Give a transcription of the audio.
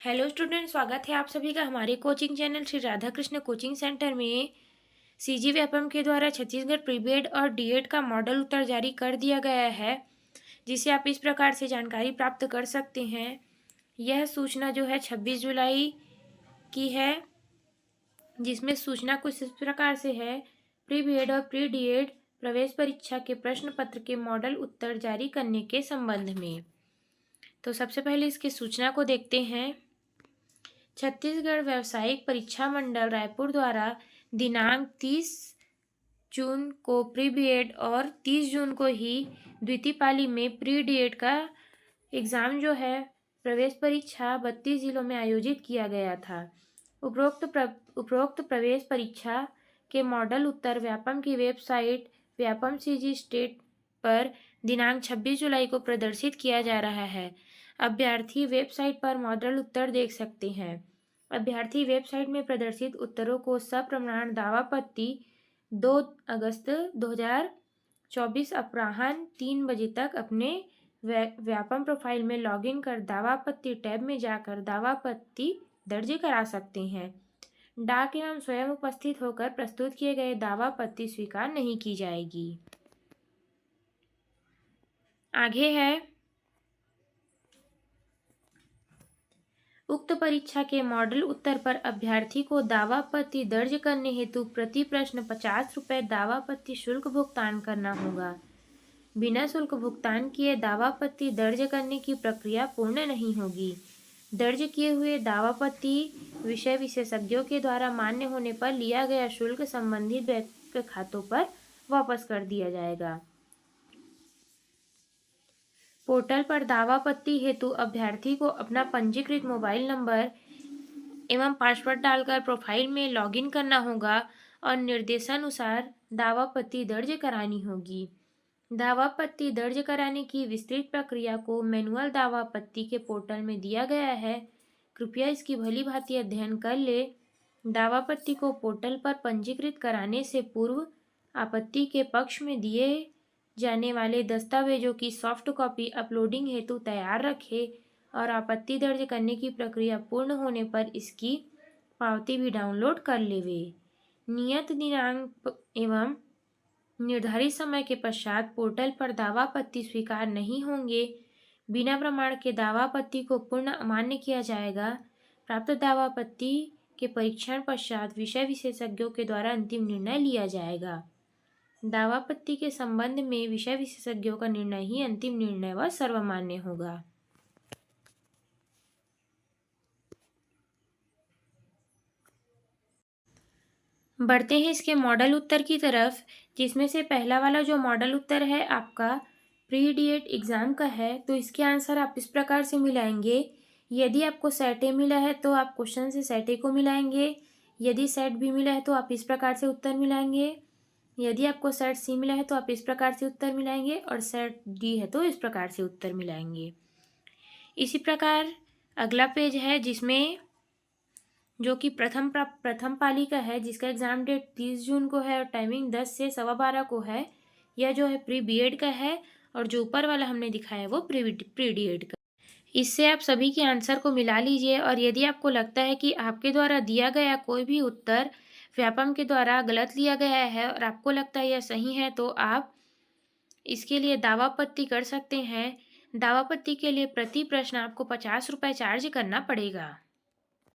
Hello student, स्वागत है आप सभी का हमारे coaching channel Shri Radha Krishna coaching centre में। सीजी व्यापम के द्वारा छत्तीसगढ़ प्रीबीएड और डीएड का मॉडल उत्तर जारी कर दिया गया है, जिसे आप इस प्रकार से जानकारी प्राप्त कर सकते हैं। यह सूचना जो है 26 जुलाई की है, जिसमें सूचना कुछ इस प्रकार से है। प्री बीएड और प्री डीएड प्रवेश परीक्षा के प्रश्न पत्र के मॉडल उत्तर जारी करने के संबंध में। तो सबसे पहले इसकी सूचना को देखते हैं। छत्तीसगढ़ व्यावसायिक परीक्षा मंडल रायपुर द्वारा दिनांक 30 जून को प्री बीएड और 30 जून को ही द्वितीय पाली में प्री डीएड का एग्ज़ाम जो है प्रवेश परीक्षा 32 जिलों में आयोजित किया गया था। उपरोक्त प्रवेश परीक्षा के मॉडल उत्तर व्यापम की वेबसाइट व्यापम सीजी स्टेट पर दिनांक 26 जुलाई को प्रदर्शित किया जा रहा है। अभ्यर्थी वेबसाइट पर मॉडल उत्तर देख सकते हैं। अभ्यर्थी वेबसाइट में प्रदर्शित उत्तरों को सप्रमाण दावापत्ति 2 अगस्त 2024 अपराह्न 3 बजे तक अपने व्यापम प्रोफाइल में लॉगिन कर दावापत्ति टैब में जाकर दावापत्ति दर्ज करा सकते हैं। डाक एवं स्वयं उपस्थित होकर प्रस्तुत किए गए दावापत्ति स्वीकार नहीं की जाएगी। आगे है, उक्त परीक्षा के मॉडल उत्तर पर अभ्यर्थी को दावापत्ति दर्ज करने हेतु प्रति प्रश्न 50 रुपये दावापत्ति शुल्क भुगतान करना होगा। बिना शुल्क भुगतान किए दावापत्ति दर्ज करने की प्रक्रिया पूर्ण नहीं होगी। दर्ज किए हुए दावापत्ति विषय विशेषज्ञों के द्वारा मान्य होने पर लिया गया शुल्क संबंधित बैंक खातों पर वापस कर दिया जाएगा। पोर्टल पर दावापत्ति हेतु अभ्यर्थी को अपना पंजीकृत मोबाइल नंबर एवं पासवर्ड डालकर प्रोफाइल में लॉगिन करना होगा और निर्देशानुसार दावापत्ति दर्ज करानी होगी। दावापत्ति दर्ज कराने की विस्तृत प्रक्रिया को मैनुअल दावापत्ति के पोर्टल में दिया गया है। कृपया इसकी भली भांति अध्ययन कर ले। दावापत्ति को पोर्टल पर पंजीकृत कराने से पूर्व आपत्ति के पक्ष में दिए जाने वाले दस्तावेजों की सॉफ्ट कॉपी अपलोडिंग हेतु तैयार रखें और आपत्ति दर्ज करने की प्रक्रिया पूर्ण होने पर इसकी पावती भी डाउनलोड कर लेवे। नियत दिनांक एवं निर्धारित समय के पश्चात पोर्टल पर दावापत्ति स्वीकार नहीं होंगे। बिना प्रमाण के दावापत्ति को पूर्ण अमान्य किया जाएगा। प्राप्त दावापत्ति के परीक्षण पश्चात विषय विशेषज्ञों के द्वारा अंतिम निर्णय लिया जाएगा। दावापत्ति के संबंध में विषय विशेषज्ञों का निर्णय ही अंतिम निर्णय व सर्वमान्य होगा। बढ़ते हैं इसके मॉडल उत्तर की तरफ, जिसमें से पहला वाला जो मॉडल उत्तर है आपका प्री डीएड एग्ज़ाम का है। तो इसके आंसर आप इस प्रकार से मिलाएंगे। यदि आपको सेट ए मिला है तो आप क्वेश्चन से सेट ए को मिलाएंगे। यदि सेट बी मिला है तो आप इस प्रकार से उत्तर मिलाएंगे। यदि आपको सेट सी मिला है तो आप इस प्रकार से उत्तर मिलाएंगे और सेट डी है तो इस प्रकार से उत्तर मिलाएंगे। इसी प्रकार अगला पेज है, जिसमें जो कि प्रथम पाली का है, जिसका एग्ज़ाम डेट 30 जून को है और टाइमिंग 10 से 12:15 को है। यह जो है प्री बीएड का है और जो ऊपर वाला हमने दिखाया है वो प्री डीएड का। इससे आप सभी के आंसर को मिला लीजिए और यदि आपको लगता है कि आपके द्वारा दिया गया कोई भी उत्तर व्यापम के द्वारा गलत लिया गया है और आपको लगता है यह सही है, तो आप इसके लिए दावापत्ति कर सकते हैं। दावापत्ति के लिए प्रति प्रश्न आपको 50 रुपये चार्ज करना पड़ेगा।